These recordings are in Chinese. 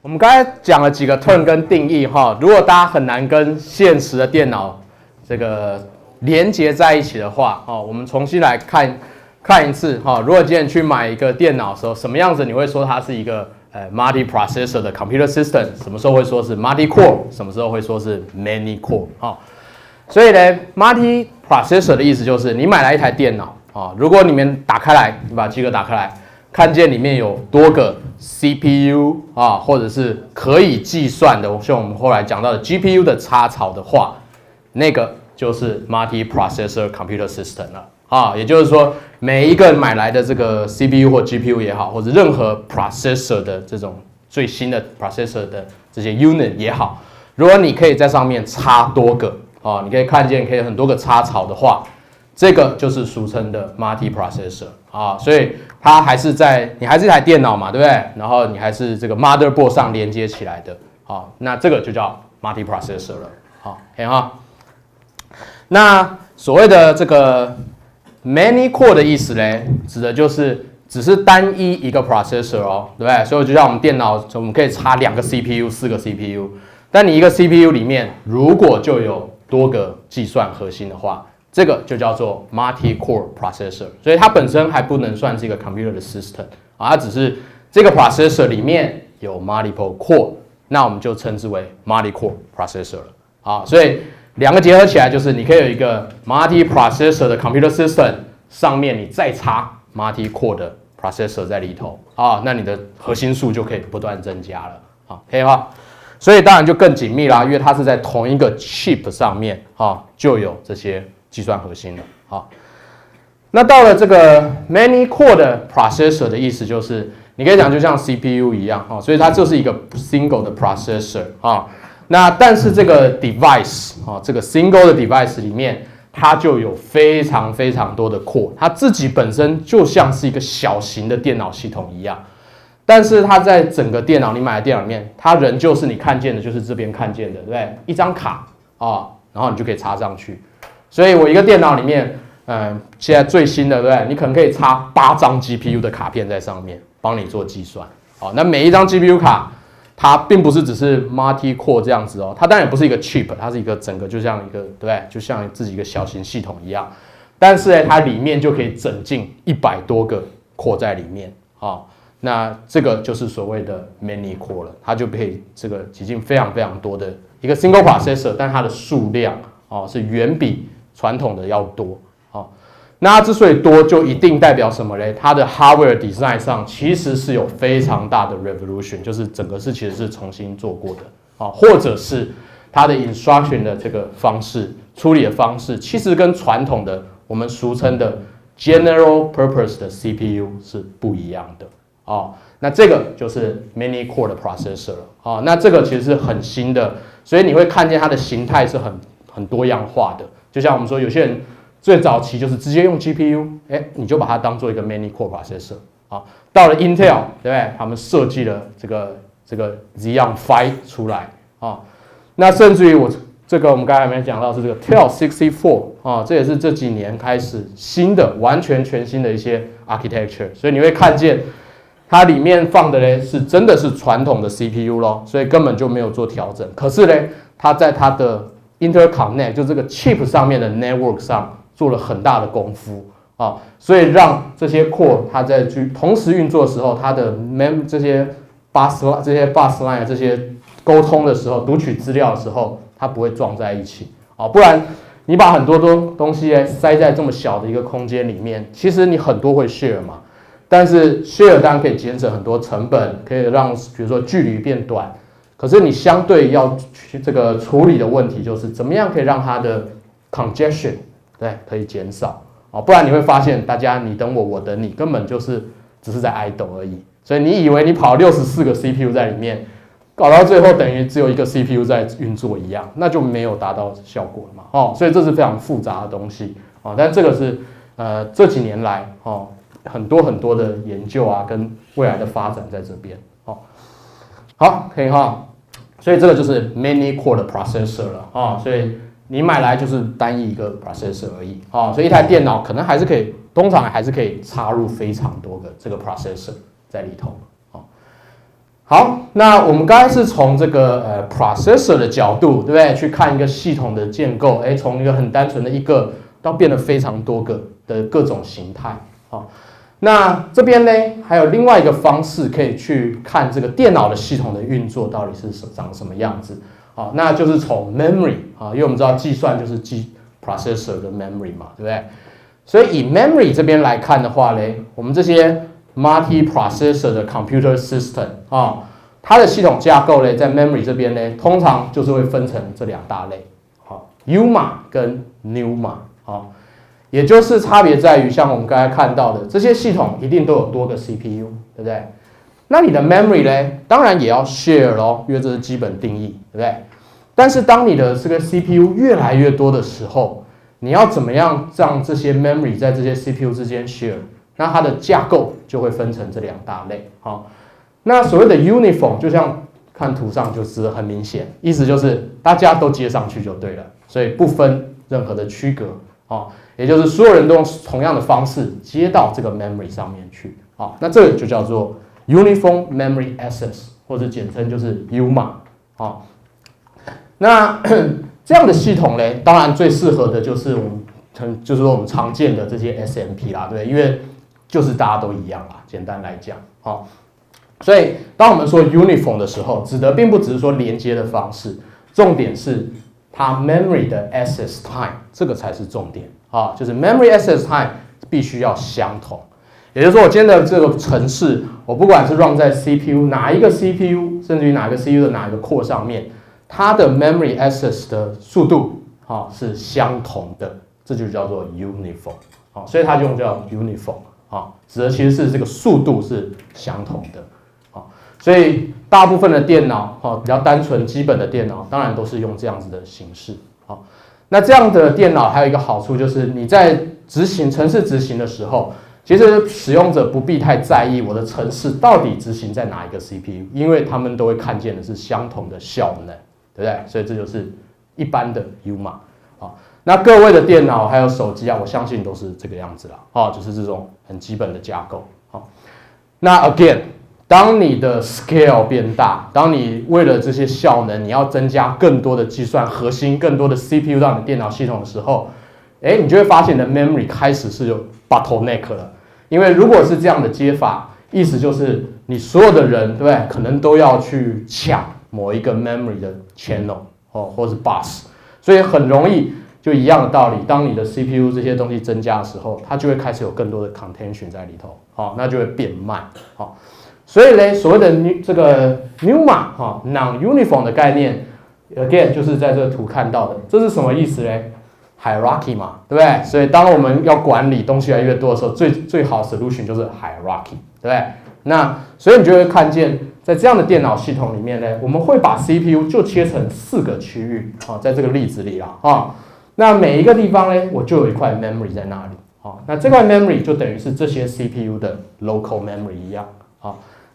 我们刚才讲了几个 term 跟定义哈，如果大家很难跟现实的电脑这个连接在一起的话，我们重新来看一次哈。如果今天去买一个电脑的时候，什么样子你会说它是一个multi-processor 的 computer system？ 什么时候会说是 multi-core？ 什么时候会说是 many-core？ 所以呢 ，multi-processor 的意思就是你买来一台电脑如果你们打开来，你把机壳打开来，看见里面有多个 CPU 或者是可以计算的，像我们后来讲到的 GPU 的插槽的话，那个就是 multi-processor computer system 了也就是说，每一个买来的这个 CPU 或 GPU 也好，或者任何 processor 的这种最新的 processor 的这些 unit 也好，如果你可以在上面插多个你可以看见可以很多个插槽的话，这个就是俗称的 multi-processor 所以它还是你还是一台电脑嘛，对不对？然后你还是这个 motherboard 上连接起来的那这个就叫 multi-processor 了OK 那所谓的这个 many core 的意思呢，指的就是只是单一个 processor 对不对？所以就像我们电脑，我们可以插2个 CPU、4个 CPU， 但你一个 CPU 里面如果就有多个计算核心的话，这个就叫做 multi-core processor， 所以它本身还不能算是一个 computer 的 system 它只是这个 processor 里面有 multiple core， 那我们就称之为 multi-core processor 了所以两个结合起来就是你可以有一个 multi-processor 的 computer system， 上面你再插 multi-core 的 processor 在里头那你的核心数就可以不断增加了可以吗？所以当然就更紧密啦，因为它是在同一个 chip 上面就有这些计算核心了那到了这个 many core 的 processor 的意思就是，你可以讲就像 CPU 一样所以它就是一个 single 的 processor那但是这个 device 这个 single 的 device 里面，它就有非常非常多的 core， 它自己本身就像是一个小型的电脑系统一样。但是它在整个电脑你买的电脑里面，它仍旧是你看见的，就是这边看见的，对不对？一张卡然后你就可以插上去。所以我一个电脑里面，现在最新的，对不对？你可能可以插8张 GPU 的卡片在上面，帮你做计算。那每一张 GPU 卡，它并不是只是 multi-core 这样子它当然也不是一个 chip， 它是一个整个就像一个，对不对？就像自己一个小型系统一样。但是呢，它里面就可以整进100多个 core 在里面那这个就是所谓的 many core 了，它就可以这个挤进非常非常多的一个 single processor， 但它的数量是远比传统的要多那它之所以多，就一定代表什么嘞？它的 hardware design 上其实是有非常大的 revolution， 就是整个其实是重新做过的或者是它的 instruction 的这个方式处理的方式，其实跟传统的我们俗称的 general purpose 的 CPU 是不一样的那这个就是 many core 的 processor 了那这个其实是很新的，所以你会看见它的形态是很多样化的。就像我们说，有些人最早期就是直接用 GPU， 你就把它当做一个 many core processor到了 Intel， 对不对？他们设计了这个 Xeon Phi 出来那甚至于我们刚才没讲到是这个 TEL 64这也是这几年开始新的完全全新的一些 architecture， 所以你会看见它里面放的呢是真的是传统的 CPU 咯，所以根本就没有做调整。可是呢，它在它的 interconnect 就这个 chip 上面的 network 上做了很大的功夫所以让这些 core 它在同时运作的时候，它的这些 bus line 这些沟通的时候，读取资料的时候，它不会撞在一起不然你把很多东西塞在这么小的一个空间里面，其实你很多会 share 嘛。但是 share 当然可以节省很多成本，可以让比如说距离变短，可是你相对要去这个处理的问题就是怎么样可以让它的 congestion 对可以减少不然你会发现大家你等我我等你，根本就是只是在 idle 而已。所以你以为你跑64个 CPU 在里面，搞到最后等于只有一个 CPU 在运作一样，那就没有达到效果了嘛所以这是非常复杂的东西但这个是这几年来很多的研究跟未来的发展在这边好可以所以这个就是 many core 的 processor 了所以你买来就是单一一个 processor 而已所以一台电脑可能还是可以，通常还是可以插入非常多个这个 processor 在里头好，那我们刚才是从这个processor 的角度，对不对？去看一个系统的建构，从一个很单纯的一个到变得非常多个的各种形态。好，那这边呢还有另外一个方式可以去看这个电脑的系统的运作到底是长什么样子。好，那就是从 memory 啊，因为我们知道计算就是processor 的 memory 嘛，对不对？所以以 memory 这边来看的话呢，我们这些multi-processor 的 computer system 它的系统架构呢，在 memory 这边呢，通常就是会分成这两大类，UMA 跟 NUMA 也就是差别在于，像我们刚才看到的，这些系统一定都有多个 CPU， 对不对？那你的 memory 呢，当然也要 share 咯，因为这是基本定义，对不对？但是当你的这个 CPU 越来越多的时候，你要怎么样让这些 memory 在这些 CPU 之间 share？那它的架构就会分成这两大类。那所谓的 uniform 就像看图上就是很明显，意思就是大家都接上去就对了，所以不分任何的区隔。也就是所有人都用同样的方式接到这个 memory 上面去。那这个就叫做 uniform memory access， 或者简称就是 UMA。那这样的系统呢，当然最适合的就是我们常见的这些 SMP 啦，对，因为就是大家都一样啦，简单来讲，所以当我们说 uniform 的时候，指的并不只是说连接的方式，重点是它 memory 的 access time， 这个才是重点就是 memory access time 必须要相同。也就是说，我今天的这个程式，我不管是 run 在 CPU 哪一个 CPU， 甚至于哪个 CPU 的哪一个 core 上面，它的 memory access 的速度是相同的，这就叫做 uniform。所以它就用叫 uniform。指的其实是这个速度是相同的。所以大部分的电脑比较单纯基本的电脑，当然都是用这样子的形式。那这样的电脑还有一个好处就是你在程式执行的时候，其实使用者不必太在意我的程式到底执行在哪一个 CPU， 因为他们都会看见的是相同的效能，对不对？所以这就是一般的 UMA。那各位的电脑还有手机我相信都是这个样子啦，就是这种很基本的架构。那 again， 当你的 scale 变大，当你为了这些效能，你要增加更多的计算核心、更多的 CPU 到你电脑系统的时候，你就会发现你的 memory 开始是有 bottleneck 了。因为如果是这样的接法，意思就是你所有的人，对不对？可能都要去抢某一个 memory 的 channel 或是 bus， 所以很容易就一样的道理。当你的 CPU 这些东西增加的时候，它就会开始有更多的 contention 在里头，那就会变慢。所以呢，所谓的这个 NUMA non-uniform 的概念 ，again 就是在这个图看到的，这是什么意思呢？hierarchy 嘛，对不对？所以当我们要管理东西越来越多的时候，最好的 solution 就是 hierarchy， 对不对？那所以你就会看见，在这样的电脑系统里面呢，我们会把 CPU 就切成4个区域在这个例子里啦那每一个地方呢，我就有一块 memory 在那里那这块 memory 就等于是这些 CPU 的 local memory 一样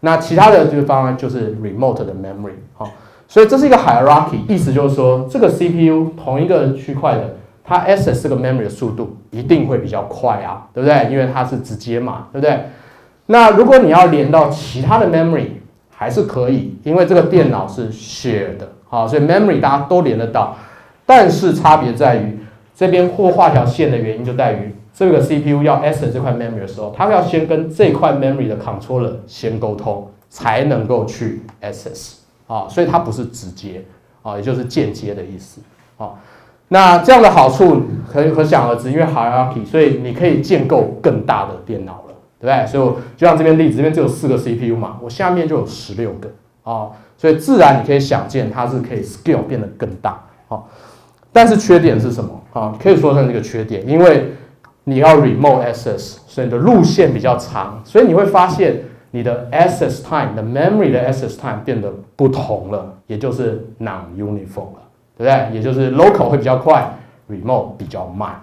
那其他的地方就是 remote 的 memory 所以这是一个 hierarchy， 意思就是说，这个 CPU 同一个区块的。它 access 这个 memory 的速度一定会比较快对不对？因为它是直接嘛，对不对？那如果你要连到其他的 memory 还是可以，因为这个电脑是 share 的，所以 memory 大家都连得到。但是差别在于这边画条线的原因就在于这个 CPU 要 access 这块 memory 的时候，它要先跟这块 memory 的 controller 先沟通，才能够去 access 所以它不是直接也就是间接的意思那这样的好处可想而知，因为 hierarchy， 所以你可以建构更大的电脑了，对不对？所以就像这边例子，这边只有4个 CPU 嘛，我下面就有16个所以自然你可以想见它是可以 scale 变得更大但是缺点是什么可以说成这个缺点，因为你要 remote access， 所以你的路线比较长，所以你会发现你的 access time 的 memory 的 access time 变得不同了，也就是 non-uniform 了。对不对？也就是 local 会比较快 ，remote 比较慢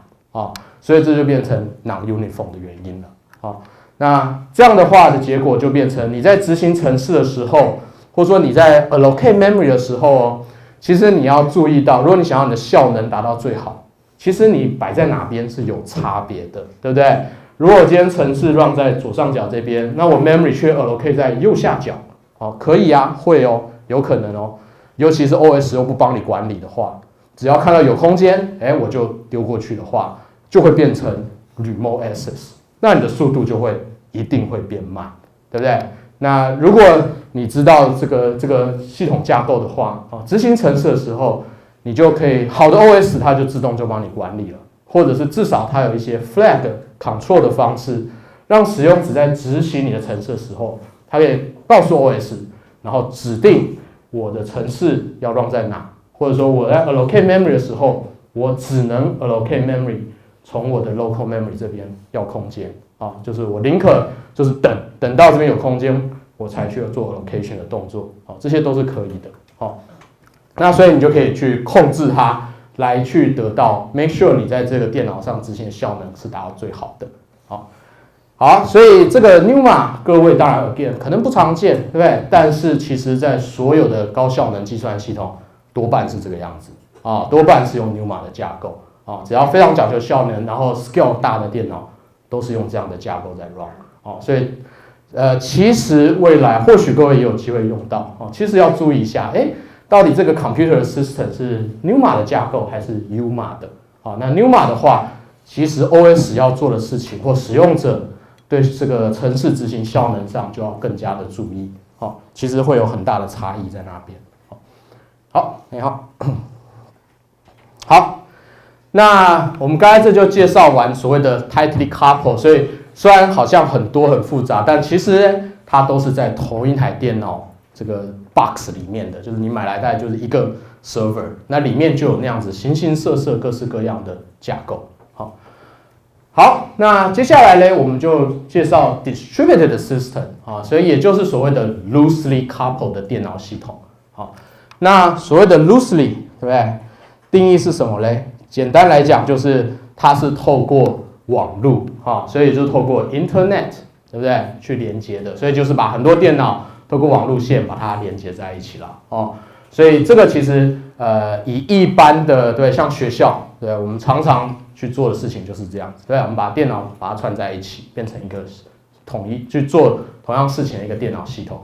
所以这就变成 non-uniform 的原因了那这样的话的结果就变成你在执行程式的时候，或者说你在 allocate memory 的时候其实你要注意到，如果你想要你的效能达到最好，其实你摆在哪边是有差别的，对不对？如果我今天程式 run 在左上角这边，那我 memory 却 allocate 在右下角，哦，可以啊，会哦，有可能哦。尤其是 OS 又不帮你管理的话，只要看到有空间，我就丢过去的话，就会变成 remote access， 那你的速度就会一定会变慢，对不对？那如果你知道这个系统架构的话，执行程式的时候，你就可以好的 OS 它就自动就帮你管理了，或者是至少它有一些 flag control 的方式，让使用者在执行你的程式的时候，它可以告诉 OS， 然后指定我的程式要 run 在哪，或者说我在 allocate memory 的时候，我只能 allocate memory 从我的 local memory 这边要空间啊，就是我宁可就是等到这边有空间，我才去做 allocation 的动作，这些都是可以的。那所以你就可以去控制它，来去得到 make sure 你在这个电脑上执行的效能是达到最好的。好，所以这个 NUMA 各位当然 again 可能不常见，对不对？但是其实在所有的高效能计算系统多半是这个样子多半是用 NUMA 的架构只要非常讲究效能，然后 scale 大的电脑都是用这样的架构在 run 所以其实未来或许各位也有机会用到其实要注意一下，到底这个 computer system 是 NUMA 的架构还是 UMA 的那 NUMA 的话，其实 OS 要做的事情或使用者对这个程式执行效能上就要更加的注意其实会有很大的差异在那边好，那我们刚才这就介绍完所谓的 tightly coupled， 所以虽然好像很多很复杂，但其实它都是在同一台电脑这个 box 里面的，就是你买来大概就是一个 server， 那里面就有那样子形形色色各式各样的架构。好，那接下来呢，我们就介绍 distributed system 所以也就是所谓的 loosely coupled 的电脑系统。那所谓的 loosely 对不对？定义是什么嘞？简单来讲就是它是透过网路所以就是透过 internet 对不对去连接的，所以就是把很多电脑透过网路线把它连接在一起了所以这个其实以一般的对像学校对我们常常去做的事情就是这样子，对，我们把电脑把它串在一起，变成一个统一去做同样事情的一个电脑系统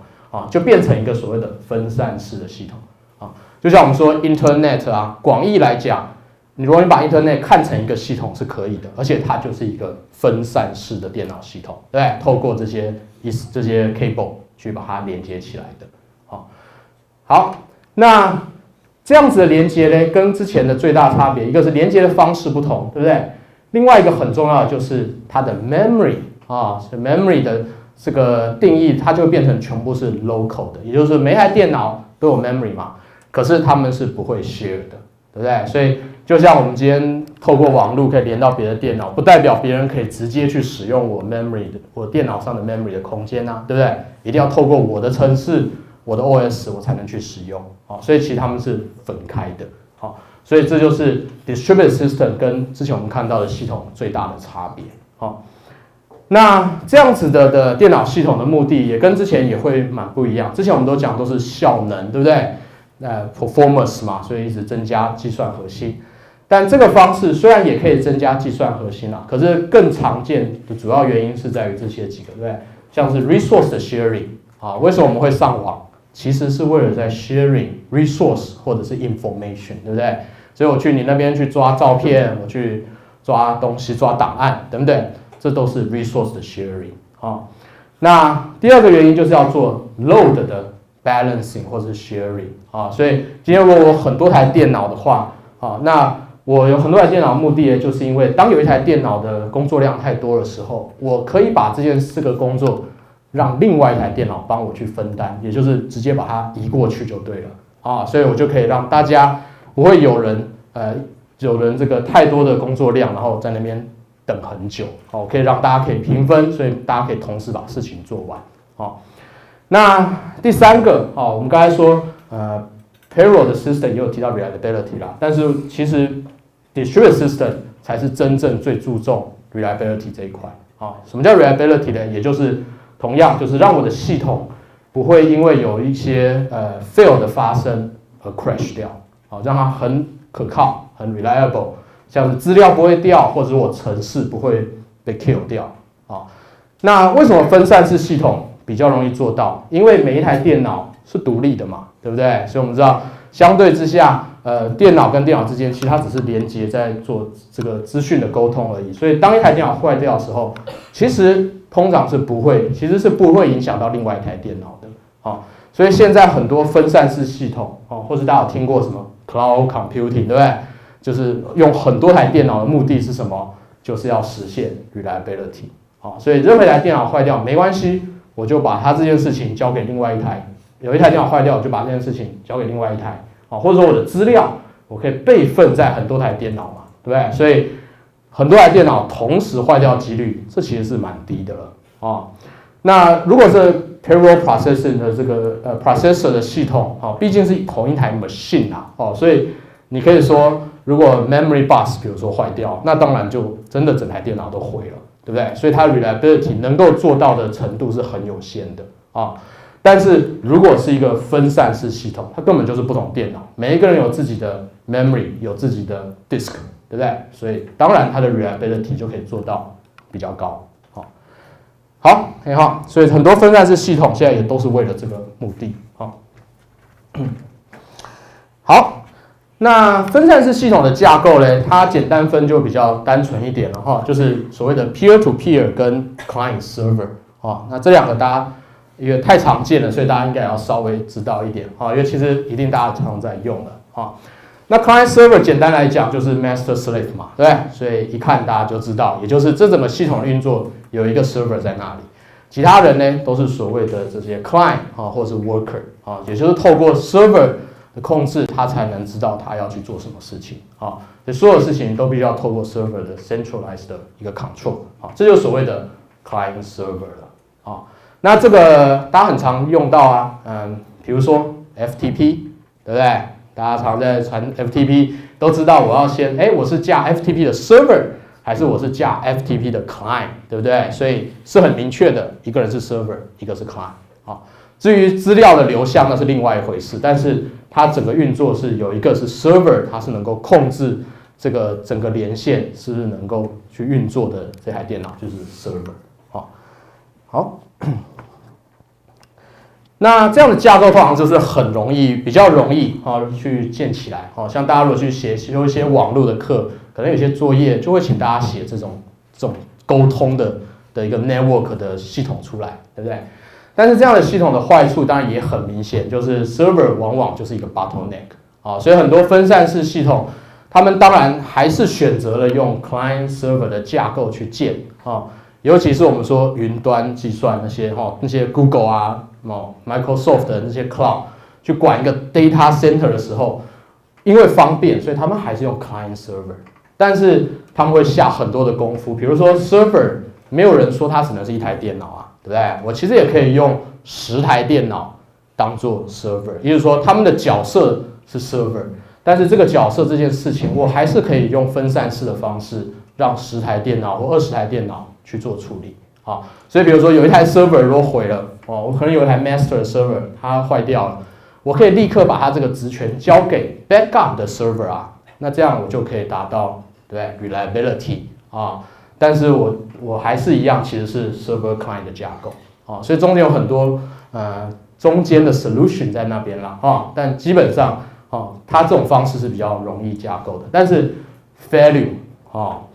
就变成一个所谓的分散式的系统就像我们说 Internet 广义来讲，你如果你把 Internet 看成一个系统是可以的，而且它就是一个分散式的电脑系统，对，透过这些 cable 去把它连接起来的。好，那这样子的连接呢，跟之前的最大差别，一个是连接的方式不同，对不对？另外一个很重要的就是它的 memory memory 的这个定义，它就变成全部是 local 的，也就是每台电脑都有 memory 嘛，可是他们是不会 share 的，对不对？所以就像我们今天透过网络可以连到别的电脑，不代表别人可以直接去使用我 memory 的我电脑上的 memory 的空间对不对？一定要透过我的程式、我的 OS 我才能去使用所以其实他们是分开的所以这就是 distributed system 跟之前我们看到的系统最大的差别那这样子的电脑系统的目的也跟之前也会蛮不一样，之前我们都讲都是效能，对不对？performance 嘛，所以一直增加计算核心。但这个方式虽然也可以增加计算核心可是更常见的主要原因是在于这些几个，对不对？像是 resource 的 sharing 为什么我们会上网？其实是为了在 sharing resource 或者是 information， 对不对？所以我去你那边去抓照片，我去抓东西、抓档案等等，这都是 resource 的 sharing 那第二个原因就是要做 load 的 balancing 或者是 sharing 所以今天如果我很多台电脑的话那我有很多台电脑的目的就是因为当有一台电脑的工作量太多的时候，我可以把这个工作让另外一台电脑帮我去分担，也就是直接把它移过去就对了所以我就可以让大家不会有人这个太多的工作量，然后在那边等很久可以让大家可以平分，所以大家可以同时把事情做完那第三个我们刚才说payroll 的 system 也有提到 reliability 啦，但是其实 distributed system 才是真正最注重 reliability 这一块什么叫 reliability 呢？也就是同样就是让我的系统不会因为有一些fail 的发生而 crash 掉让它很可靠、很 reliable， 像是资料不会掉，或者是我程式不会被 kill 掉那为什么分散式系统比较容易做到，因为每一台电脑是独立的嘛，对不对？所以我们知道，相对之下，电脑跟电脑之间，其实它只是连接在做这个资讯的沟通而已。所以当一台电脑坏掉的时候，其实通常是不会影响到另外一台电脑的。所以现在很多分散式系统，或是大家有听过什么 cloud computing， 对不对？就是用很多台电脑的目的是什么？就是要实现 reliability。所以任何一台电脑坏掉没关系，我就把它这件事情交给另外一台。有一台电脑坏掉，我就把这件事情交给另外一台。或者说我的资料，我可以备份在很多台电脑嘛，对不对？所以很多台电脑同时坏掉的几率，这其实是蛮低的了。那如果是 parallel processing 的这个processor 的系统，毕竟是同一台 machine 啦，所以你可以说，如果 memory bus 比如说坏掉，那当然就真的整台电脑都毁了，对不对？所以它的 reliability 能够做到的程度是很有限的但是如果是一个分散式系统，它根本就是不同电脑，每一个人有自己的 memory， 有自己的 disk， 对不对？所以当然它的 reliability 就可以做到比较高。很好，所以很多分散式系统现在也都是为了这个目的。好，那分散式系统的架构呢，它简单分就比较单纯一点了就是所谓的 peer to peer 跟 client server 那这两个大家因为太常见了，所以大家应该要稍微知道一点因为其实一定大家常在用的那 client server 简单来讲就是 master slave 嘛，对不对？所以一看大家就知道，也就是这整个系统运作有一个 server 在那里，其他人呢都是所谓的这些 client 或是 worker 也就是透过 server 的控制，他才能知道他要去做什么事情所以所有事情都必须要透过 server 的 centralized 的一个 control 这就是所谓的 client server 了那这个大家很常用到比如说 FTP， 对不对？大家常在传 FTP 都知道，我要先我是架 FTP 的 server， 还是我是架 FTP 的 client， 对不对？所以是很明确的，一个人是 server， 一个是 client。至于资料的流向那是另外一回事，但是它整个运作是有一个是 server， 它是能够控制这个整个连线是不是能够去运作的这台电脑就是 server。好。那这样的架构通常就是比较容易去建起来像大家如果去修一些网络的课，可能有些作业就会请大家写这种沟通的一个 network 的系统出来，对不对？但是这样的系统的坏处当然也很明显，就是 server 往往就是一个 bottleneck 所以很多分散式系统，他们当然还是选择了用 client server 的架构去建尤其是我们说云端计算那些 Google Microsoft 的那些 cloud 去管一个 data center 的时候，因为方便，所以他们还是用 client server， 但是他们会下很多的功夫，比如说 server， 没有人说它只能是一台电脑对不对？我其实也可以用10台电脑当做 server， 也就是说他们的角色是 server， 但是这个角色这件事情，我还是可以用分散式的方式，让10台电脑或20台电脑去做处理所以比如说有一台 server 如果毁了我可能有一台 master server 它坏掉了，我可以立刻把它这个职权交给 backup 的 server那这样我就可以达到对 reliability 但是我还是一样其实是 server client 的架构所以中间有很多中间的 solution 在那边啦但基本上它这种方式是比较容易架构的，但是 value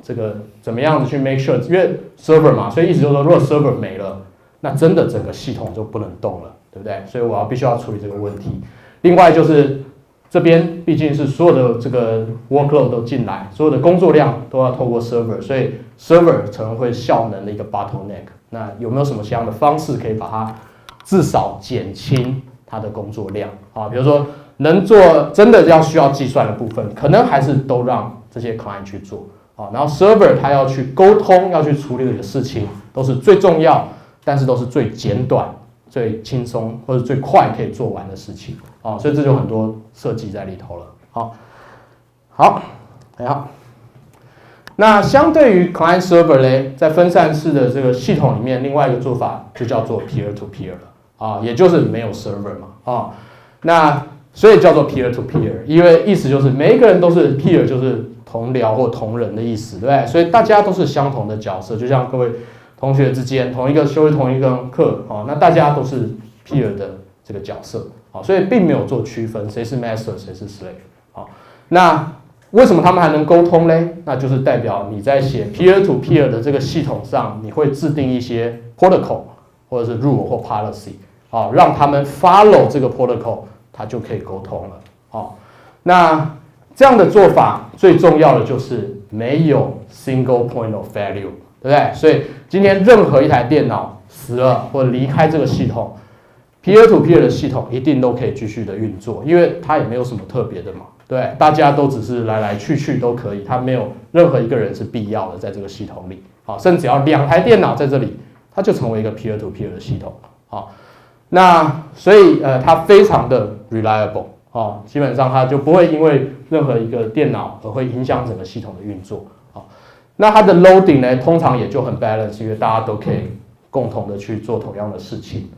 这个怎么样子去 make sure， 因为 server 嘛，所以意思就是说，如果 server 没了，那真的整个系统就不能动了，对不对？所以我必须要处理这个问题。另外就是这边毕竟是所有的这个 workload 都进来，所有的工作量都要透过 server， 所以 server 可能会效能的一个 bottleneck。那有没有什么样的方式可以把它至少减轻它的工作量比如说能做真的需要计算的部分，可能还是都让这些 client 去做。然后 server 它要去沟通，要去处理的事情，都是最重要，但是都是最简短、最轻松或者最快可以做完的事情所以这就很多设计在里头了。好，那相对于 client server 呢，在分散式的这个系统里面，另外一个做法就叫做 peer to peer 了也就是没有 server 嘛那所以叫做 peer to peer， 因为意思就是每一个人都是 peer， 就是同僚或同仁的意思，对不对？所以大家都是相同的角色，就像各位同学之间同一个修同一个课，那大家都是 peer 的这个角色，所以并没有做区分谁是 master 谁是 slave，那为什么他们还能沟通嘞？那就是代表你在写 peer to peer 的这个系统上，你会制定一些 protocol 或者是 rule 或 policy，让他们 follow 这个 protocol， 它就可以沟通了，那这样的做法最重要的就是没有 single point of failure， 对不对？所以今天任何一台电脑死了或离开这个系统 ，peer to peer 的系统一定都可以继续的运作，因为它也没有什么特别的嘛，对，大家都只是来来去去都可以，它没有任何一个人是必要的在这个系统里，甚至只要2台电脑在这里，它就成为一个 peer to peer 的系统，那所以它非常的 reliable。基本上它就不会因为任何一个电脑而会影响整个系统的运作。那它的 loading 呢，通常也就很 balance， 因为大家都可以共同的去做同样的事情。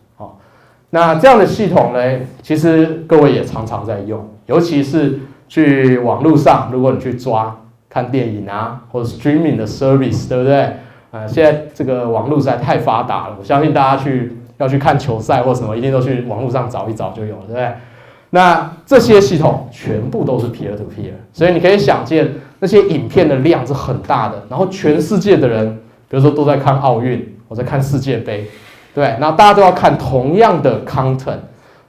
那这样的系统呢，其实各位也常常在用，尤其是去网络上，如果你去抓看电影啊，或者 streaming 的 service， 对不对？现在这个网络实在太发达了，我相信大家要去看球赛或什么，一定都去网络上找一找就有了，对不对？那这些系统全部都是 peer to peer， 所以你可以想见那些影片的量是很大的，然后全世界的人，比如说都在看奥运，或在看世界杯，对，然后大家都要看同样的 content，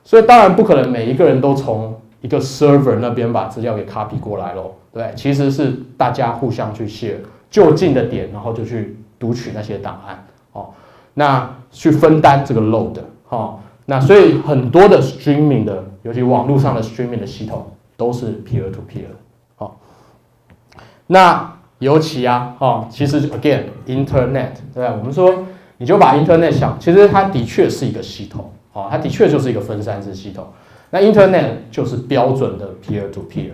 所以当然不可能每一个人都从一个 server 那边把资料给 copy 过来咯，对，其实是大家互相去 share 就近的点，然后就去读取那些档案，那去分担这个 load，那所以很多的 streaming 的，尤其网络上的 streaming 的系统都是 peer to peer，那尤其其实 again internet， 对吧？我们说你就把 internet 想，其实它的确是一个系统，它的确就是一个分散式系统。那 internet 就是标准的 peer to peer，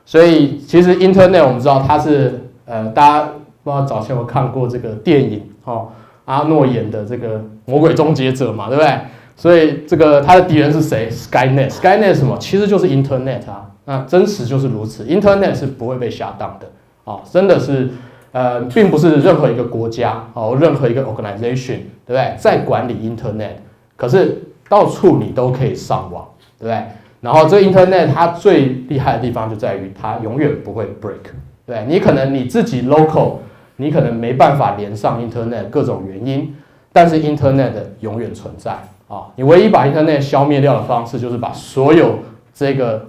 所以其实 internet 我们知道它是大家不知道早前有看过这个电影阿诺演的这个魔鬼终结者嘛，对不对？所以这个他的敌人是谁 ？Skynet 是什么？其实就是 Internet 那真实就是如此 ，Internet 是不会被下当的真的是并不是任何一个国家任何一个 organization， 对不对？在管理 Internet， 可是到处你都可以上网，对不对？然后这个 Internet 它最厉害的地方就在于它永远不会 break， 对不对？你可能你自己 local， 你可能没办法连上 Internet， 各种原因，但是 Internet 永远存在。你唯一把 Internet 消灭掉的方式，就是把所有这个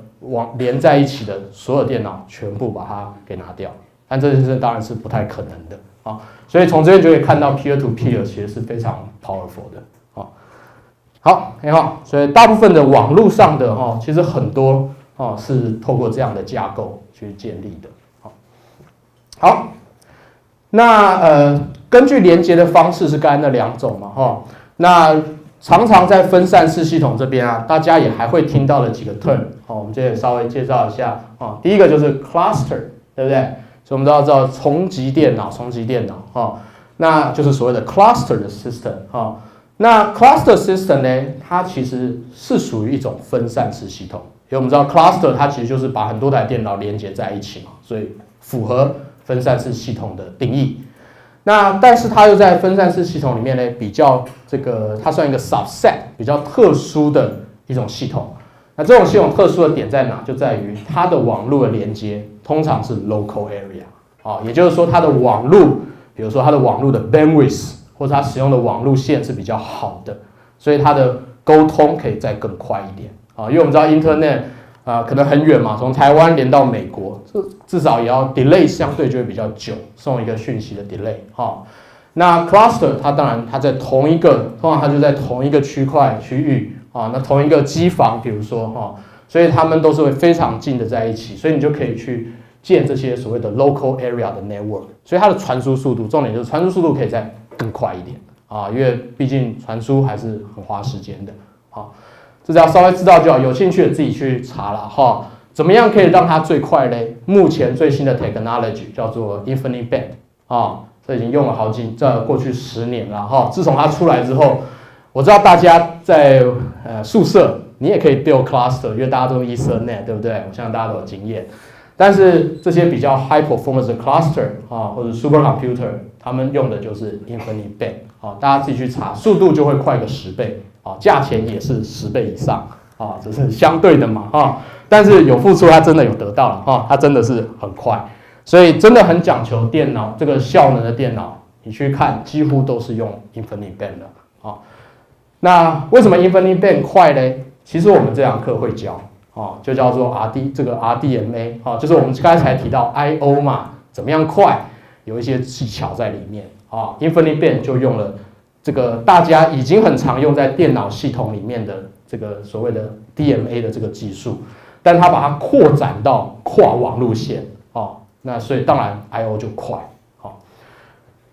连在一起的所有电脑全部把它给拿掉，但这件事当然是不太可能的所以从这边就可以看到 peer to peer 其实是非常 powerful 的好，很好，所以大部分的网络上的其实很多是透过这样的架构去建立的好，那根据连接的方式是刚才那2种嘛那常常在分散式系统这边大家也还会听到的几个 term， 我们这里稍微介绍一下第一个就是 cluster， 对不对？所以我们都要知道重集电脑，那就是所谓的 cluster 的 system，那 cluster system 呢，它其实是属于一种分散式系统，因为我们知道 cluster 它其实就是把很多台电脑连接在一起嘛，所以符合分散式系统的定义。那但是它又在分散式系统里面呢，比较它算一个 subset， 比较特殊的一种系统。那这种系统特殊的点在哪？就在于它的网络的连接通常是 local area，也就是说它的网络，比如说它的网络的 bandwidth 或者它使用的网路线是比较好的，所以它的沟通可以再更快一点因为我们知道 Internet 可能很远嘛，从台湾连到美国，至少也要 delay 相对就会比较久，送一个讯息的 delay 那 cluster 它当然它在同一个，通常它就在同一个区域那同一个机房，比如说所以它们都是会非常近的在一起，所以你就可以去建这些所谓的 local area 的 network， 所以它的传输速度，重点就是传输速度可以再更快一点因为毕竟传输还是很花时间的这只要稍微知道就好，有兴趣的自己去查了怎么样可以让它最快嘞？目前最新的 technology 叫做 InfiniBand 这已经用了在过去10年了自从它出来之后，我知道大家在宿舍你也可以 build cluster， 因为大家都用 Ethernet， 对不对？我相信大家都有经验。但是这些比较 high performance 的 cluster 啊，或者 supercomputer， 他们用的就是 infinite band 啊，大家自己去查，速度就会快个10倍啊，价钱也是10倍以上啊，这是相对的嘛啊，但是有付出，它真的有得到了哈，它真的是很快，所以真的很讲求电脑这个效能的电脑，你去看几乎都是用 infinite band 的啊。那为什么 infinite band 快呢？其实我们这堂课会教。哦，就叫做 这个 RDMA 啊，就是我们刚才提到 I/O 嘛，怎么样快，有一些技巧在里面啊。Infinite Band 就用了这个大家已经很常用在电脑系统里面的这个所谓的 DMA 的这个技术，但它把它扩展到跨网路线哦，那所以当然 I/O 就快。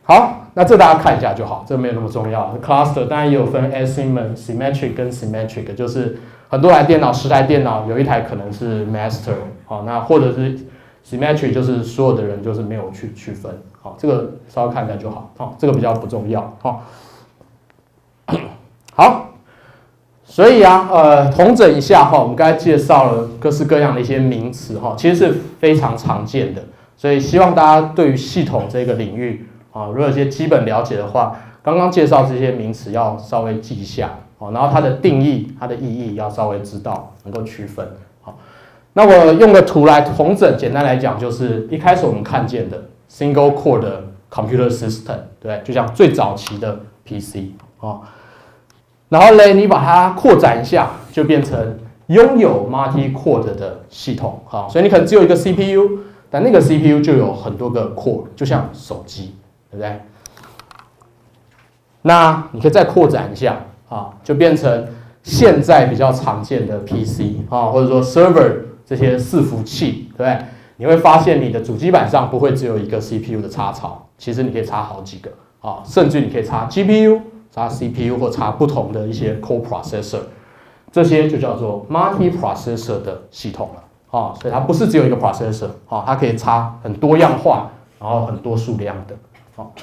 好，那这大家看一下就好，这没有那么重要。Cluster 当然也有分 asymmetric 跟 symmetric， 就是很多台电脑，10台电脑有一台可能是 master， 好，那或者是 symmetric 就是所有的人就是没有去区分，好，这个稍微看一下就好，好，这个比较不重要，好，好，所以啊，统整一下哈，我们刚才介绍了各式各样的一些名词哈，其实是非常常见的，所以希望大家对于系统这个领域啊，如果有些基本了解的话，刚刚介绍这些名词要稍微记一下。然后它的定义、它的意义要稍微知道，能够区分。好，那我用个图来统整，简单来讲就是一开始我们看见的 single core 的 computer system， 对，就像最早期的 PC 啊。然后呢，你把它扩展一下，就变成拥有 multi core 的系统。好，所以你可能只有一个 CPU， 但那个 CPU 就有很多个 core， 就像手机，对不对？那你可以再扩展一下。啊，就变成现在比较常见的 PC 啊，或者说 server 这些伺服器，对不对？你会发现你的主机板上不会只有一个 CPU 的插槽，其实你可以插好几个啊，甚至你可以插 GPU、插 CPU 或插不同的一些 core processor， 这些就叫做 multi processor 的系统了啊，所以它不是只有一个 processor 啊，它可以插很多样化，然后很多数量的。好，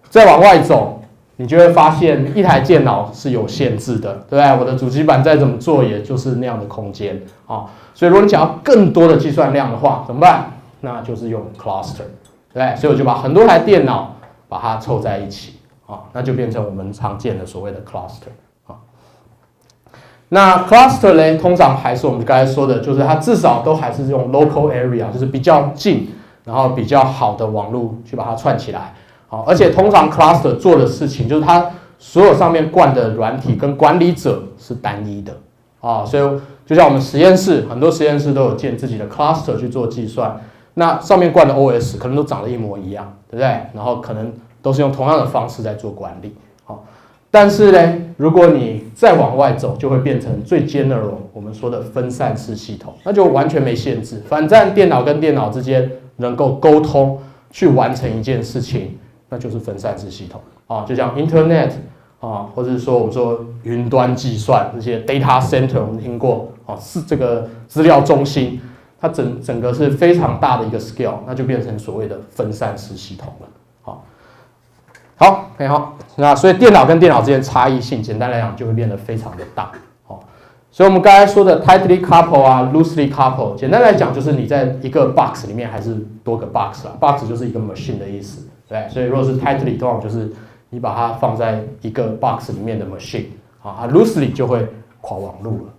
再往外走。你就会发现一台电脑是有限制的，对不对？我的主机板再怎么做，也就是那样的空间啊。所以如果你想要更多的计算量的话，怎么办？那就是用 cluster， 对不对？所以我就把很多台电脑把它凑在一起啊，那就变成我们常见的所谓的 cluster 啊。那 cluster 呢，通常还是我们刚才说的，就是它至少都还是用 local area， 就是比较近，然后比较好的网络去把它串起来。好，而且通常 cluster 做的事情就是它所有上面灌的软体跟管理者是单一的啊，所以就像我们实验室，很多实验室都有建自己的 cluster 去做计算，那上面灌的 OS 可能都长得一模一样，对不对？然后可能都是用同样的方式在做管理。好，但是呢，如果你再往外走，就会变成最 general 我们说的分散式系统，那就完全没限制，反正电脑跟电脑之间能够沟通去完成一件事情。那就是分散式系统啊，就像 Internet 啊，或者是说我们说云端计算这些 data center， 我们听过啊，是这个资料中心，它整个是非常大的一个 scale， 那就变成所谓的分散式系统了。好，那所以电脑跟电脑之间差异性，简单来讲就会变得非常的大。好，所以我们刚才说的 tightly couple 啊 ，loosely couple， 简单来讲就是你在一个 box 里面还是多个 box 啦 ，box 就是一个 machine 的意思。对，所以如果是 tightly 通常就是你把它放在一个 box 里面的 machine 啊，loosely 就会跨网路了。